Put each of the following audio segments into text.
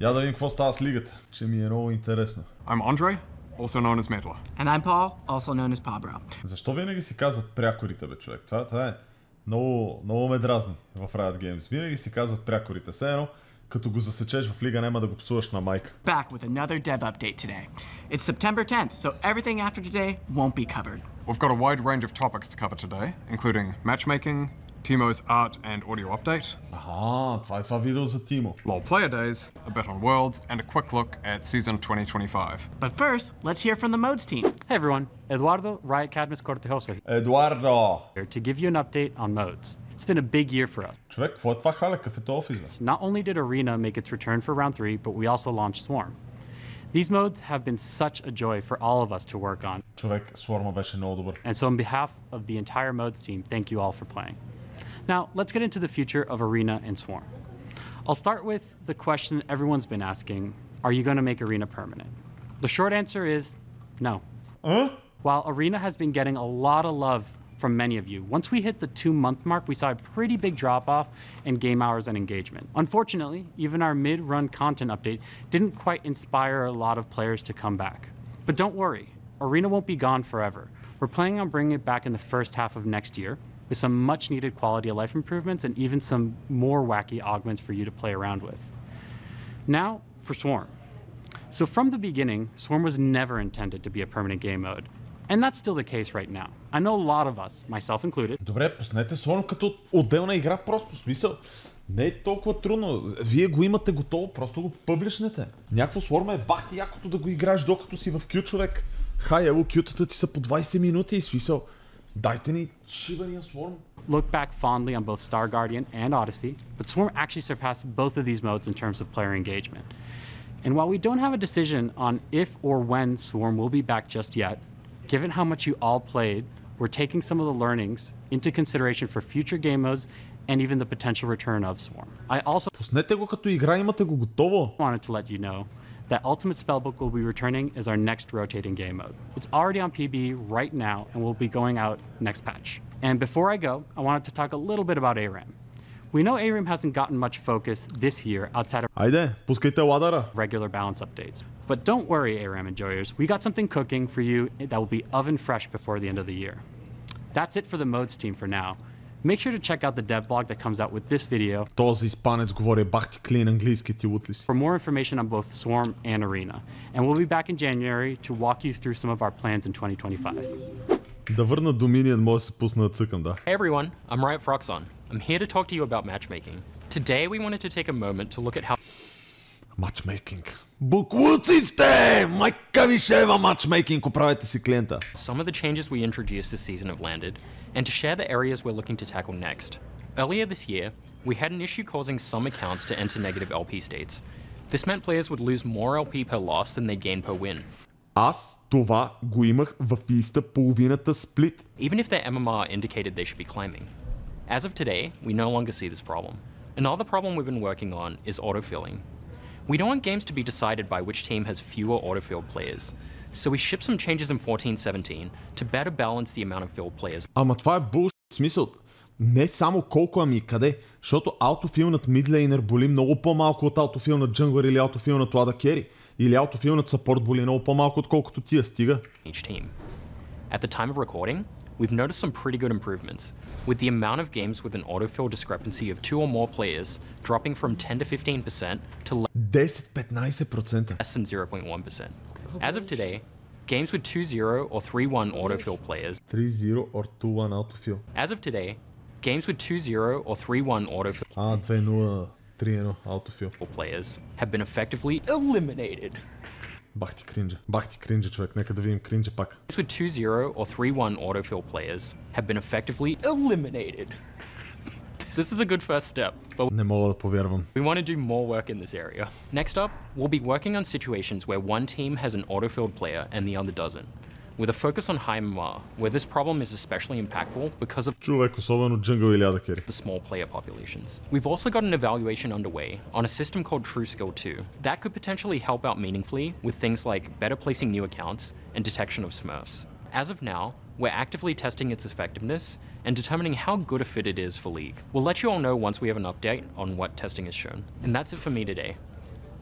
Я да видим какво става с лигата, че ми е много интересно. I'm Andre, also known as Medla. And I'm Paul, also known as Pabro. Защо винаги си казват прякорите, бе, човек? Това е много ме дразни в Riot Games. Винаги си казват прякорите. Все едно, като го засечеш в лига, няма да го псуваш на майка. Back with another dev update today. It's September 10th, so everything after today won't be covered. We've got a wide range of topics to cover today, including matchmaking, Teemo's art and audio update, Това е това видео за Тимо. LoL player days, a bet on Worlds, and a quick look at season 2025. But first, let's hear from the modes team. Hey everyone, Eduardo, Riot Cadmus Cortejosa Едуардо! here to give you an update on modes. It's been a big year for us. Човек, какво е това хале? Кафето офис, бе? Not only did Arena make its return for round 3, but we also launched Swarm. These modes have been such a joy for all of us to work on. Човек, Сворма беше много добър. And so on behalf of the entire modes team, thank you all for playing. Now, let's get into the future of Arena and Swarm. I'll start with the question everyone's been asking, are you going to make Arena permanent? The short answer is no. While Arena has been getting a lot of love from many of you, once we hit the 2-month mark, we saw a pretty big drop-off in game hours and engagement. Unfortunately, even our mid-run content update didn't quite inspire a lot of players to come back. But don't worry, Arena won't be gone forever. We're planning on bringing it back in the first half of next year, with some much needed quality of life improvements and even some more wacky augments for you to play around with. Now for Swarm. So from the beginning, Swarm was never intended to be a permanent game mode. And that's still the case right now. I know a lot of us, myself included. Добре, пуснете Сворм като отделна игра, просто смисъл. Не е толкова трудно. Вие го имате готово, просто го пъблишнете. Някакво Сворма е бахти якото да го играеш докато си в кю, човек. Хай, ело, кютата ти са по 20 минути и смисъл. Дайте ни шибания Swarm. Look back fondly on both Star Guardian and Odyssey, but Swarm actually surpassed both of these modes in terms of player engagement. And while we don't have a decision on if or when Swarm will be back just yet, given how much you all played, we're taking some of the learnings into consideration for future game modes and even the potential return of Swarm. I also Пуснете го като игра, имате го готово. wanted to let you know that Ultimate Spellbook will be returning as our next rotating game mode. It's already on PB right now and will be going out next patch. And before I go, I wanted to talk a little bit about ARAM. We know ARAM hasn't gotten much focus this year outside of Айде, пускайте ладара. regular balance updates. But don't worry, ARAM enjoyers, we got something cooking for you that will be oven fresh before the end of the year. That's it for the modes team for now. Make sure to check out the dev blog that comes out with this video Този испанец говори бахти клин английски, ти лут ли си? for more information on both Swarm and Arena. And we'll be back in January to walk you through some of our plans in 2025. Да върна Dominion, може да се пусна да цъкам, да. Hey everyone, I'm Riot Froxon. I'm here to talk to you about matchmaking. Today we wanted to take a moment to look at how Матчмейкинг. Буклуци сте! Майка ви шева матчмейкинг, оправете си клиента. some of the changes we introduced this season have landed, and to share the areas we're looking to tackle next. Earlier this year, we had an issue causing some accounts to enter negative LP states. This meant players would lose more LP per loss than they gain per win. Аз това го имах в Иста половината сплит. Even if their MMR indicated they should be climbing. As of today, we no longer see this problem. Another problem we've been working on is autofilling. We don't want games to be decided by which team has fewer autofilled players, so we shipped some changes in 14-17 to better balance the amount of filled players. Ама това е булшит. Смисъл, не само колко, ами къде. Защото аутофилнат мидлейнер боли много по-малко от аутофилнат джанглър или аутофилнат лада кери. Или аутофилнат сапорт боли много по-малко отколкото тия, стига. Each team. At the time of recording, we've noticed some pretty good improvements, with the amount of games with an autofill discrepancy of 2 or more players dropping from 10 to 15% to 10-15%. less than 0.1%. As of today, games with 2-0 or 3-1 autofill players 3-0 or 2-1 аутофил. As of today, games with 2-0 or 3-1 autofill 2-0, 3-1 аутофил. players have been effectively eliminated. Бах ти кринджа, човек. Нека да видим кринджа пак. Games with 2-0 or 3-1 autofill players have been effectively eliminated. This is a good first step, but Не мога да повярвам. we want to do more work in this area. Next up, we'll be working on situations where one team has an autofilled player and the other doesn't, with a focus on high MMR, where this problem is especially impactful because of Човек, особено джангъл или адакери. the small player populations. We've also got an evaluation underway on a system called TrueSkill 2 that could potentially help out meaningfully with things like better placing new accounts and detection of smurfs. As of now, we're actively testing its effectiveness and determining how good a fit it is for League. We'll let you all know once we have an update on what testing has shown. And that's it for me today.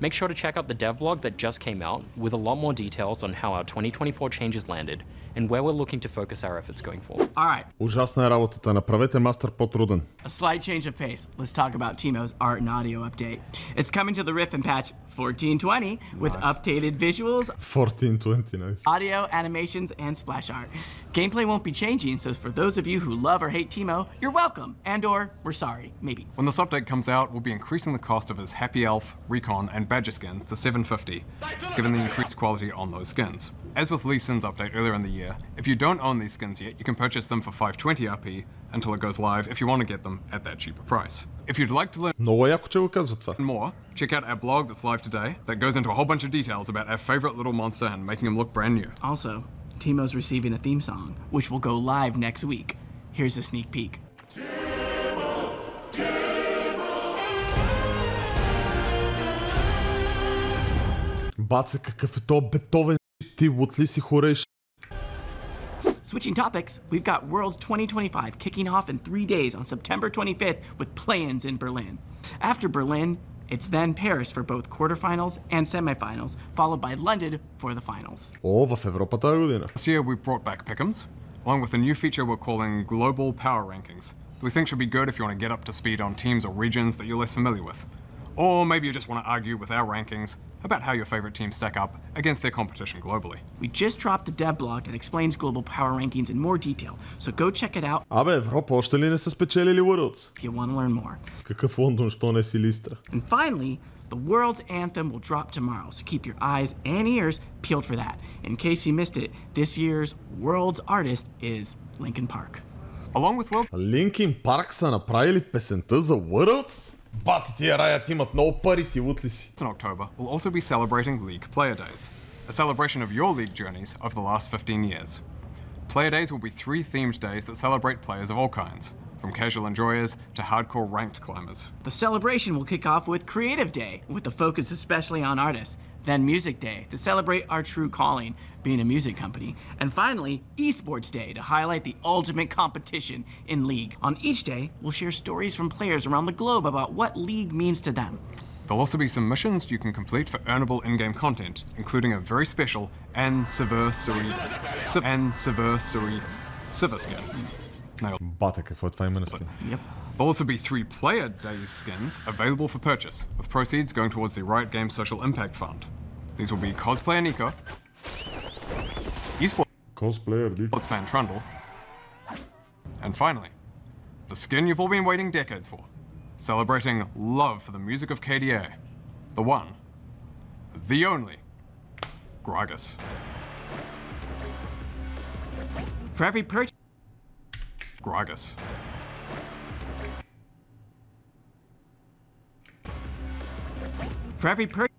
Make sure to check out the dev blog that just came out with a lot more details on how our 2024 changes landed and where we're looking to focus our efforts going forward. All right, Ужасна е работата, направете мастер по-труден. a slight change of pace. Let's talk about Teemo's art and audio update. It's coming to the Rift and patch 1420 with updated visuals, 1420, nice. audio, animations, and splash art. Gameplay won't be changing, so for those of you who love or hate Teemo, you're welcome. And/or we're sorry, maybe. When this update comes out, we'll be increasing the cost of his Happy Elf, Recon, and Badger skins to $750, given the increased quality on those skins. As with Lee Sin's update earlier in the year, if you don't own these skins yet, you can purchase them for $520 RP until it goes live if you want to get them at that cheaper price. If you'd like to learn Много яко, че го казва това. more, check out our blog that's live today that goes into a whole bunch of details about our favorite little monster and making him look brand new. Also, Teemo's receiving a theme song, which will go live next week. Here's a sneak peek. Баце, какъв е то бетовен ти, отли си хореш. Switching topics, we've got Worlds 2025 kicking off in 3 days on September 25th with play-ins in Berlin. After Berlin, it's then Paris for both quarterfinals and semifinals, followed by London for the finals. О, в Европа тази година. This year we've brought back Pick'ems, along with a new feature we're calling Global Power Rankings, that we think should be good if you want to get up to speed on teams or regions that you're less familiar with. Or maybe you just want to argue with our rankings about how your favorite teams stack up against their competition globally. We just dropped a dev blog that explains global power rankings in more detail, so go check it out Абе, Европа още ли не са спечелили Worlds? if you want to learn more. Какъв Лондон, що не си Листра? And finally, the World's Anthem will drop tomorrow, so keep your eyes and ears peeled for that. In case you missed it, this year's World's artist is Linkin Park. Along with World Linkin Park са направили песента за Worlds? Бати, тия раят имат много пари, ти лут ли си? in October, we'll also be celebrating League Player Days, a celebration of your League journeys over the last 15 years. Player Days will be 3 themed days that celebrate players of all kinds, from casual enjoyers to hardcore ranked climbers. The celebration will kick off with Creative Day, with a focus especially on artists. Then Music Day, to celebrate our true calling, being a music company. And finally, Esports Day, to highlight the ultimate competition in League. On each day, we'll share stories from players around the globe about what League means to them. There'll also be some missions you can complete for earnable in-game content, including a very special anniversary Civer skin. Бате, какво е това име на скин? Yep. There'll also be 3 Player Days skins available for purchase, with proceeds going towards the Riot Games Social Impact Fund. These will be Cosplayer Nico, Esports Cosplayer, ди. fan Trundle, and finally, the skin you've all been waiting decades for, celebrating love for the music of KDA, the one, the only, Gragas. For every purchase, Gragas. for every purchase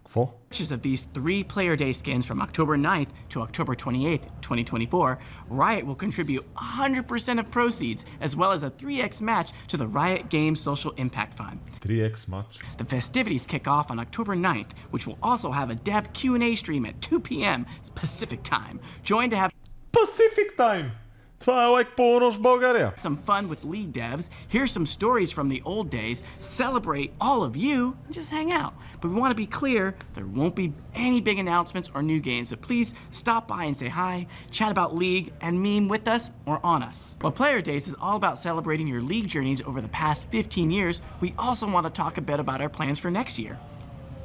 Какво? of these 3 Player Day skins from October 9th to October 28th, 2024, Riot will contribute 100% of proceeds, as well as a 3x match to the Riot Games Social Impact Fund. 3x матч. The festivities kick off on October 9th, which will also have a dev Q&A stream at 2 p.m. Pacific time. Join to have Pacific Time! Това е лайк по-нощ в България. some fun with League devs, hear some stories from the old days, celebrate all of you, and just hang out. But we want to be clear, there won't be any big announcements or new games, so please stop by and say hi, chat about League, and meme with us or on us. While Player Days is all about celebrating your League journeys over the past 15 years, we also want to talk a bit about our plans for next year.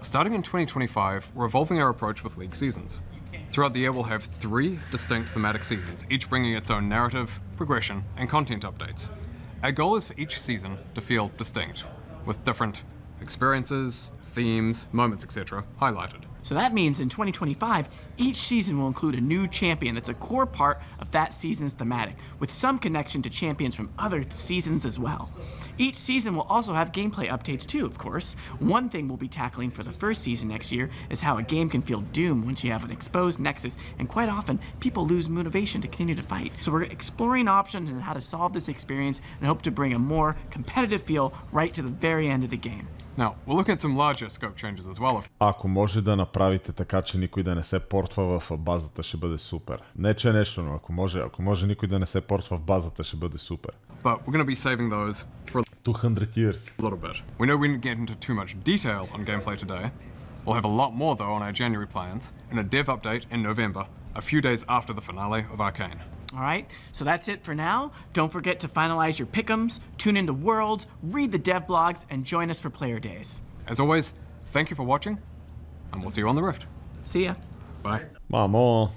Starting in 2025, we're evolving our approach with League seasons. Throughout the year, we'll have 3 distinct thematic seasons, each bringing its own narrative, progression, and content updates. Our goal is for each season to feel distinct, with different experiences, themes, moments, etc. highlighted. So that means in 2025, each season will include a new champion that's a core part of that season's thematic, with some connection to champions from other seasons as well. Each season will also have gameplay updates too, of course. One thing we'll be tackling for the first season next year is how a game can feel doomed once you have an exposed nexus, and quite often, people lose motivation to continue to fight. So we're exploring options on how to solve this experience and hope to bring a more competitive feel right to the very end of the game. Now, we'll look at some larger scope changes as well. Ако може да направите така, че никой да не се портва в базата, ще бъде супер. Не че нещо, но ако може никой да не се портва в базата, ще бъде супер. But we're going to be saving those for 200 years. A little bit. We know we didn't get into too much detail on gameplay today. We'll have a lot more though on our January plans, and a dev update in November, a few days after the finale of Arcane. All right, so that's it for now. Don't forget to finalize your pick'ems, tune into Worlds, read the dev blogs, and join us for Player Days. As always, thank you for watching, and we'll see you on the Rift. See ya. Bye. Мамо.